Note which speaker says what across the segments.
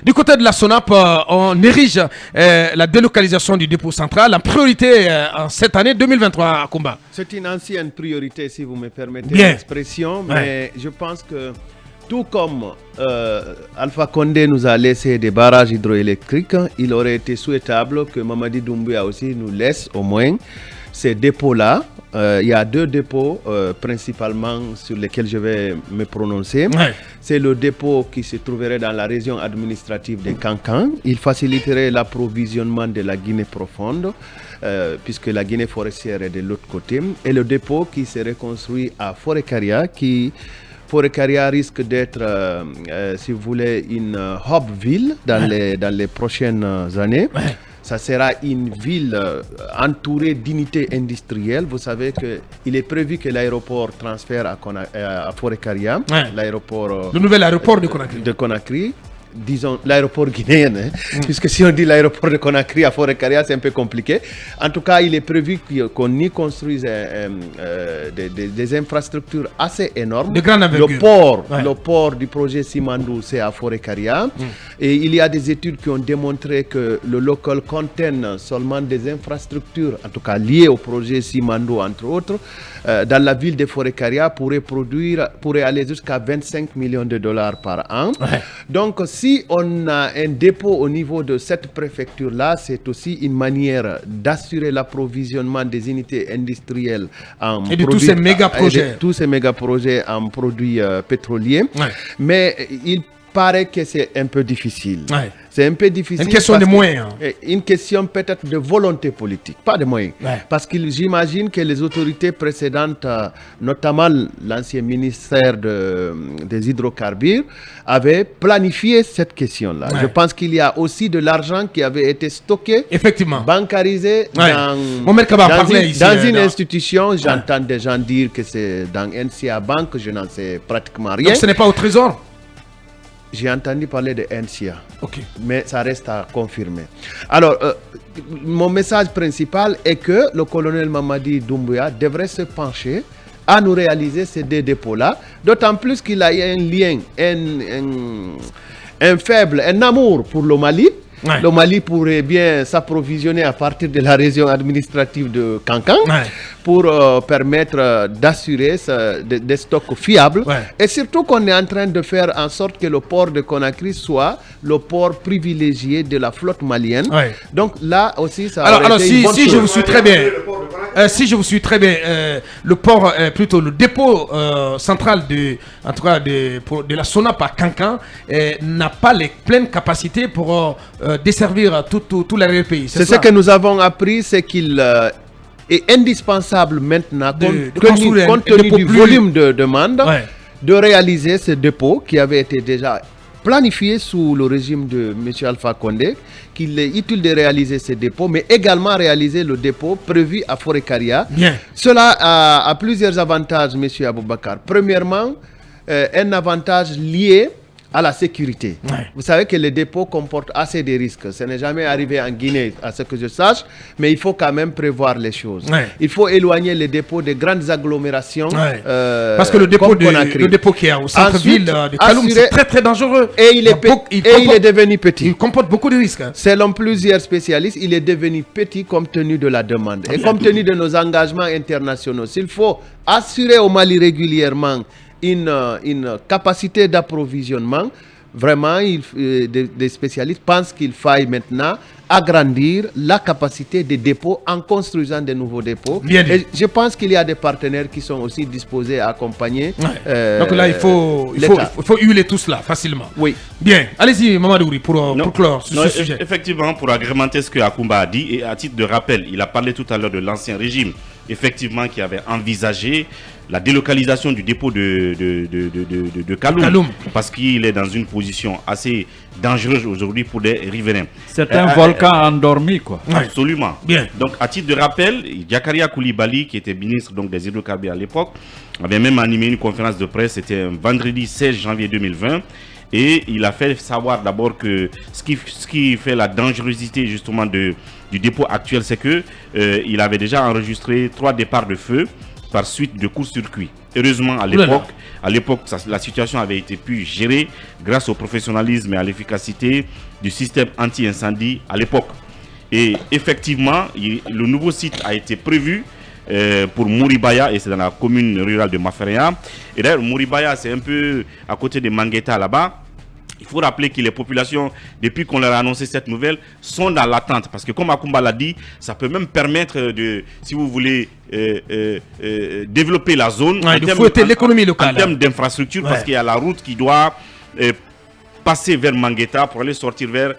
Speaker 1: Du côté de la SONAP, on érige la délocalisation du dépôt central en priorité en cette année 2023 à Kumba.
Speaker 2: C'est une ancienne priorité, si vous me permettez
Speaker 1: Ouais.
Speaker 2: l'expression, mais je pense que tout comme Alpha Condé nous a laissé des barrages hydroélectriques, il aurait été souhaitable que Mamadi Doumbouya aussi nous laisse au moins ces dépôts-là. Il y a deux dépôts principalement sur lesquels je vais me prononcer.
Speaker 1: Ouais.
Speaker 2: C'est le dépôt qui se trouverait dans la région administrative de Kankan. Il faciliterait l'approvisionnement de la Guinée profonde, puisque la Guinée forestière est de l'autre côté. Et le dépôt qui serait construit à Forêt-Caria, Forêt-Caria risque d'être, si vous voulez, une hub ville dans les prochaines années.
Speaker 1: Ouais.
Speaker 2: Ça sera une ville entourée d'unités industrielles. Vous savez qu'il est prévu que l'aéroport transfère à Forêt-Caria, l'aéroport,
Speaker 1: le nouvel aéroport de Conakry.
Speaker 2: Disons l'aéroport guinéen, puisque si on dit l'aéroport de Conakry à Forêt-Caria, c'est un peu compliqué. En tout cas, il est prévu qu'on y construise des infrastructures assez énormes.
Speaker 1: De grande envergure.
Speaker 2: Le port du projet Simandou, c'est à Forêt-Caria. Et il y a des études qui ont démontré que le local contiene seulement des infrastructures, en tout cas liées au projet Simandou, entre autres, dans la ville de Forêt-Caria pourrait aller jusqu'à 25 millions de dollars par an.
Speaker 1: Ouais.
Speaker 2: Donc, si on a un dépôt au niveau de cette préfecture-là, c'est aussi une manière d'assurer l'approvisionnement des unités industrielles en
Speaker 1: et de tous ces méga-projets.
Speaker 2: Tous ces méga-projets en produits pétroliers.
Speaker 1: Ouais.
Speaker 2: Mais il paraît que c'est un peu difficile.
Speaker 1: Ouais.
Speaker 2: C'est un peu difficile.
Speaker 1: Une question de moyens.
Speaker 2: Une question peut-être de volonté politique, pas de moyens.
Speaker 1: Ouais.
Speaker 2: Parce que j'imagine que les autorités précédentes, notamment l'ancien ministère des hydrocarbures, avaient planifié cette question-là.
Speaker 1: Ouais.
Speaker 2: Je pense qu'il y a aussi de l'argent qui avait été stocké,
Speaker 1: effectivement,
Speaker 2: bancarisé
Speaker 1: dans
Speaker 2: une institution. J'entends des gens dire que c'est dans NCA Bank, je n'en sais pratiquement rien.
Speaker 1: Donc ce n'est pas au trésor?
Speaker 2: J'ai entendu parler de NCA, mais ça reste à confirmer. Alors, mon message principal est que le colonel Mamadi Doumbouya devrait se pencher à nous réaliser ces deux dépôts-là, d'autant plus qu'il a un lien, un amour pour le Mali.
Speaker 1: Ouais.
Speaker 2: Le Mali pourrait bien s'approvisionner à partir de la région administrative de Kankan pour permettre d'assurer des stocks fiables. Ouais. Et surtout qu'on est en train de faire en sorte que le port de Conakry soit le port privilégié de la flotte malienne. Ouais. Donc là aussi, ça
Speaker 1: alors si je vous suis très bien, le port, plutôt le dépôt central de la SONAP à Kankan n'a pas les pleines capacités pour desservir tout l'arrière-pays.
Speaker 2: C'est ce que nous avons appris, c'est qu'il est indispensable maintenant, compte tenu du volume de demande, de réaliser ce dépôt qui avait été déjà planifié sous le régime de M. Alpha Condé, qu'il est utile de réaliser ce dépôt, mais également réaliser le dépôt prévu à Forêt-Caria. Cela a plusieurs avantages, M. Aboubakar. Premièrement, un avantage lié à la sécurité. Vous savez que les dépôts comportent assez de risques. Ce n'est jamais arrivé en Guinée, à ce que je sache, mais il faut quand même prévoir les choses. Il faut éloigner les dépôts des grandes agglomérations.
Speaker 1: Parce que le dépôt qui est au centre-ville de Kaloum, c'est très très dangereux.
Speaker 2: Et il est devenu petit.
Speaker 1: Il comporte beaucoup de risques.
Speaker 2: Selon plusieurs spécialistes, il est devenu petit compte tenu de la demande. Et compte tenu de nos engagements internationaux, s'il faut assurer au Mali régulièrement une capacité d'approvisionnement, vraiment, des spécialistes pensent qu'il faille maintenant agrandir la capacité des dépôts en construisant de nouveaux dépôts. Et je pense qu'il y a des partenaires qui sont aussi disposés à accompagner.
Speaker 1: Donc là, il faut huiler tout cela facilement.
Speaker 2: Oui.
Speaker 1: Bien. Allez-y, Mamadouri, pour clore ce sujet.
Speaker 3: Effectivement, pour agrémenter ce que Akumba a dit, et à titre de rappel, il a parlé tout à l'heure de l'ancien régime, effectivement, qui avait envisagé la délocalisation du dépôt de Kaloum, parce qu'il est dans une position assez dangereuse aujourd'hui pour des riverains.
Speaker 4: C'est un volcan endormi, quoi.
Speaker 3: Absolument.
Speaker 1: Bien.
Speaker 3: Donc, à titre de rappel, Yakaria Koulibaly, qui était ministre des hydrocarbures à l'époque, avait même animé une conférence de presse, c'était un vendredi 16 janvier 2020, et il a fait savoir d'abord que ce qui fait la dangerosité justement du dépôt actuel, c'est que il avait déjà enregistré 3 départs de feu par suite de court-circuit. Heureusement, à l'époque, la situation avait été pu gérer grâce au professionnalisme et à l'efficacité du système anti-incendie à l'époque. Et effectivement, le nouveau site a été prévu pour Mouribaya, et c'est dans la commune rurale de Maferea. Et d'ailleurs, Mouribaya, c'est un peu à côté de Mangueta là-bas. Il faut rappeler que les populations, depuis qu'on leur a annoncé cette nouvelle, sont dans l'attente. Parce que comme Akumba l'a dit, ça peut même permettre de, si vous voulez, développer la zone
Speaker 1: de fouetter l'économie locale.
Speaker 3: En termes d'infrastructure, parce qu'il y a la route qui doit passer vers Mangueta pour aller sortir vers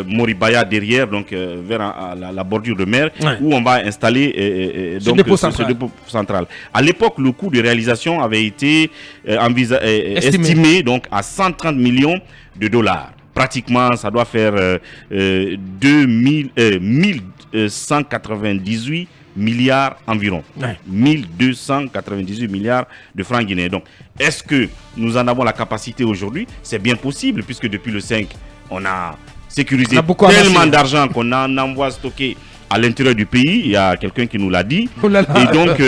Speaker 3: Mouribaya derrière, donc vers la bordure de mer, où on va installer
Speaker 1: ce dépôt central.
Speaker 3: À l'époque, le coût de réalisation avait été estimé donc à 130 millions de dollars. Pratiquement, ça doit faire 1198 milliards environ. 1298 milliards de francs guinéens. Donc, est-ce que nous en avons la capacité aujourd'hui? C'est bien possible, puisque depuis le 5, on a sécurisé tellement d'argent qu'on en envoie stocker à l'intérieur du pays. Il y a quelqu'un qui nous l'a dit. Et donc,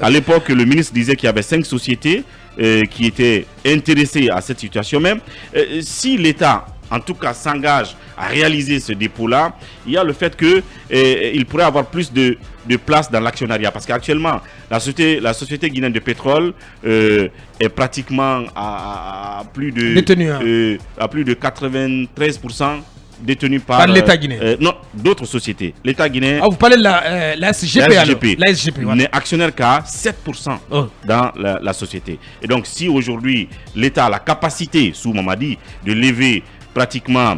Speaker 3: à l'époque, le ministre disait qu'il y avait 5 sociétés qui étaient intéressées à cette situation même. Si l'État, en tout cas, s'engage à réaliser ce dépôt-là, il y a le fait qu'il pourrait avoir plus de place dans l'actionnariat. Parce qu'actuellement, la société guinéenne de pétrole est pratiquement à plus de 93% détenue par
Speaker 1: l'État guinéen.
Speaker 3: Non, d'autres sociétés. L'État guinéen.
Speaker 1: Ah, vous parlez de la SGP. La SGP,
Speaker 3: n'est actionnaire qu'à 7% dans la société. Et donc, si aujourd'hui, l'État a la capacité, sous Mamadi, de lever pratiquement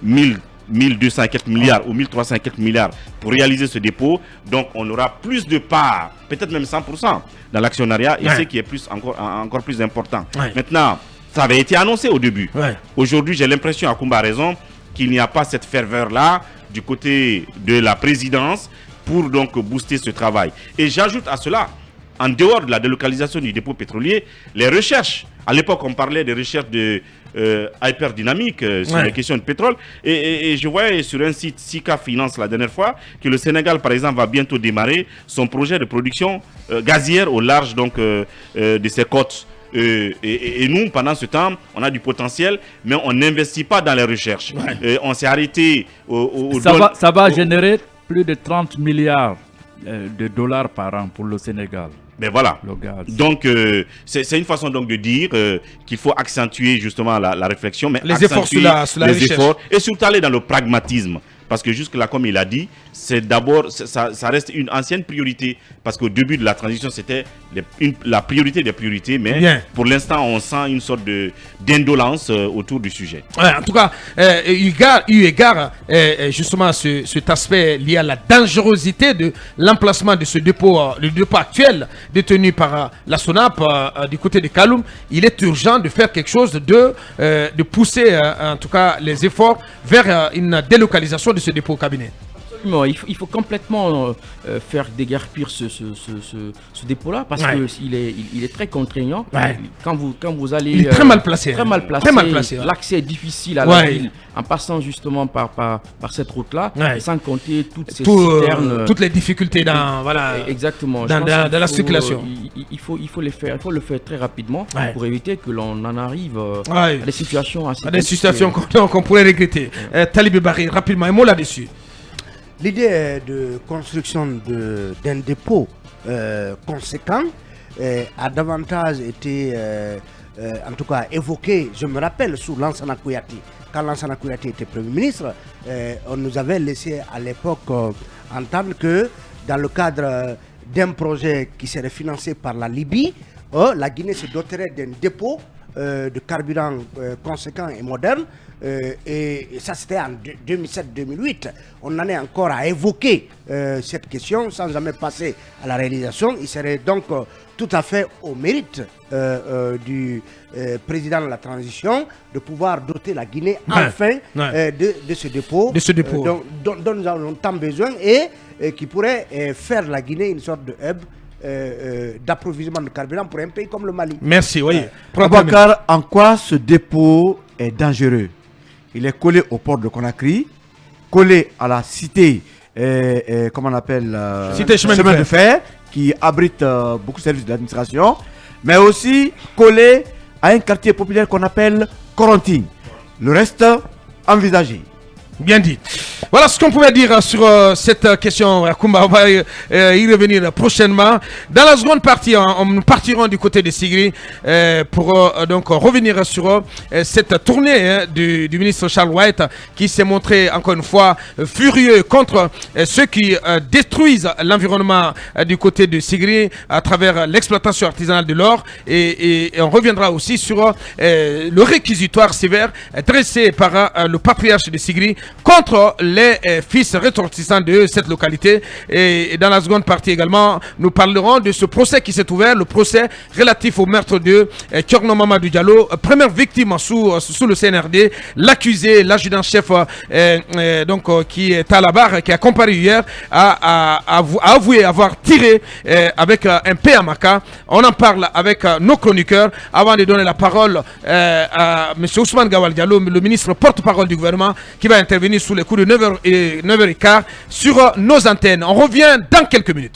Speaker 3: 1200 quelques milliards ou 1300 quelques milliards pour réaliser ce dépôt, donc on aura plus de parts, peut-être même 100% dans l'actionnariat, et ce qui est encore plus important. Maintenant, ça avait été annoncé au début. Aujourd'hui, j'ai l'impression, Akumba a raison, qu'il n'y a pas cette ferveur-là du côté de la présidence pour donc booster ce travail. Et j'ajoute à cela, en dehors de la délocalisation du dépôt pétrolier, les recherches. À l'époque, on parlait des recherches de hyperdynamique sur les questions de pétrole. Et je voyais sur un site Sika Finance la dernière fois que le Sénégal, par exemple, va bientôt démarrer son projet de production gazière au large donc, de ses côtes. Et nous, pendant ce temps, on a du potentiel, mais on n'investit pas dans les recherches. On s'est arrêté
Speaker 4: ça va générer plus de 30 milliards de dollars par an pour le Sénégal.
Speaker 3: Mais voilà. Donc, c'est une façon donc de dire qu'il faut accentuer justement la réflexion, mais
Speaker 1: les efforts sur la recherche.
Speaker 3: Et surtout aller dans le pragmatisme. Parce que jusque-là, comme il a dit, c'est d'abord, ça reste une ancienne priorité. Parce qu'au début de la transition, c'était la priorité des priorités. Mais pour l'instant, on sent une sorte d'indolence autour du sujet.
Speaker 1: En tout cas, eu égard justement à cet aspect lié à la dangerosité de l'emplacement de ce dépôt, le dépôt actuel détenu par la SONAP du côté de Kaloum, il est urgent de faire quelque chose, de pousser en tout cas les efforts vers une délocalisation de ce dépôt au cabinet.
Speaker 5: Absolument, il faut complètement faire déguerpir ce dépôt-là parce qu'il est très contraignant. Quand vous allez...
Speaker 1: Il est très mal placé.
Speaker 5: L'accès est difficile à la ville en passant justement par cette route-là, sans compter toutes ces citernes.
Speaker 1: Toutes les difficultés dans la circulation.
Speaker 5: Il faut le faire très rapidement pour éviter que l'on en arrive à des situations assez
Speaker 1: qu'on pourrait regretter. Talibé Barry, rapidement, un mot là-dessus.
Speaker 6: L'idée de construction d'un dépôt conséquent a davantage été, en tout cas, évoquée, je me rappelle, sous Lansana Kouyaté. Quand Lansana Kouyaté était Premier ministre, on nous avait laissé à l'époque entendre que dans le cadre d'un projet qui serait financé par la Libye, la Guinée se doterait d'un dépôt de carburant conséquent et moderne. Et ça, c'était en 2007-2008. On en est encore à évoquer cette question sans jamais passer à la réalisation. Il serait donc tout à fait au mérite du président de la transition de pouvoir doter la Guinée enfin de ce dépôt, dont nous avons tant besoin et qui pourrait faire de la Guinée une sorte de hub d'approvisionnement de carburant pour un pays comme le Mali.
Speaker 1: Merci, oui.
Speaker 7: Abouakar, en quoi ce dépôt est dangereux? Il est collé au port de Conakry, collé à la cité, comment on appelle,
Speaker 1: cité chemin de fer,
Speaker 7: qui abrite beaucoup de services de l'administration, mais aussi collé à un quartier populaire qu'on appelle Corentine. Le reste, envisagé.
Speaker 1: Bien dit. Voilà ce qu'on pouvait dire sur cette question, Yacoumba. On va y revenir prochainement. Dans la seconde partie, on partira du côté de Sigri pour donc revenir sur cette tournée du ministre Charles White qui s'est montré encore une fois furieux contre ceux qui détruisent l'environnement du côté de Sigri à travers l'exploitation artisanale de l'or. Et on reviendra aussi sur le réquisitoire sévère dressé par le patriarche de Sigri contre les fils ressortissants de cette localité. Et dans la seconde partie également, nous parlerons de ce procès qui s'est ouvert, le procès relatif au meurtre de Thierno Mamadou Diallo, première victime sous le CNRD, l'accusé, l'adjudant-chef qui est à la barre, qui a comparé hier, a avoué avoir tiré avec un PMK. On en parle avec nos chroniqueurs avant de donner la parole à M. Ousmane Gawal Diallo, le ministre porte-parole du gouvernement, qui va intervenir sous les coups de 9h15 sur nos antennes. On revient dans quelques minutes.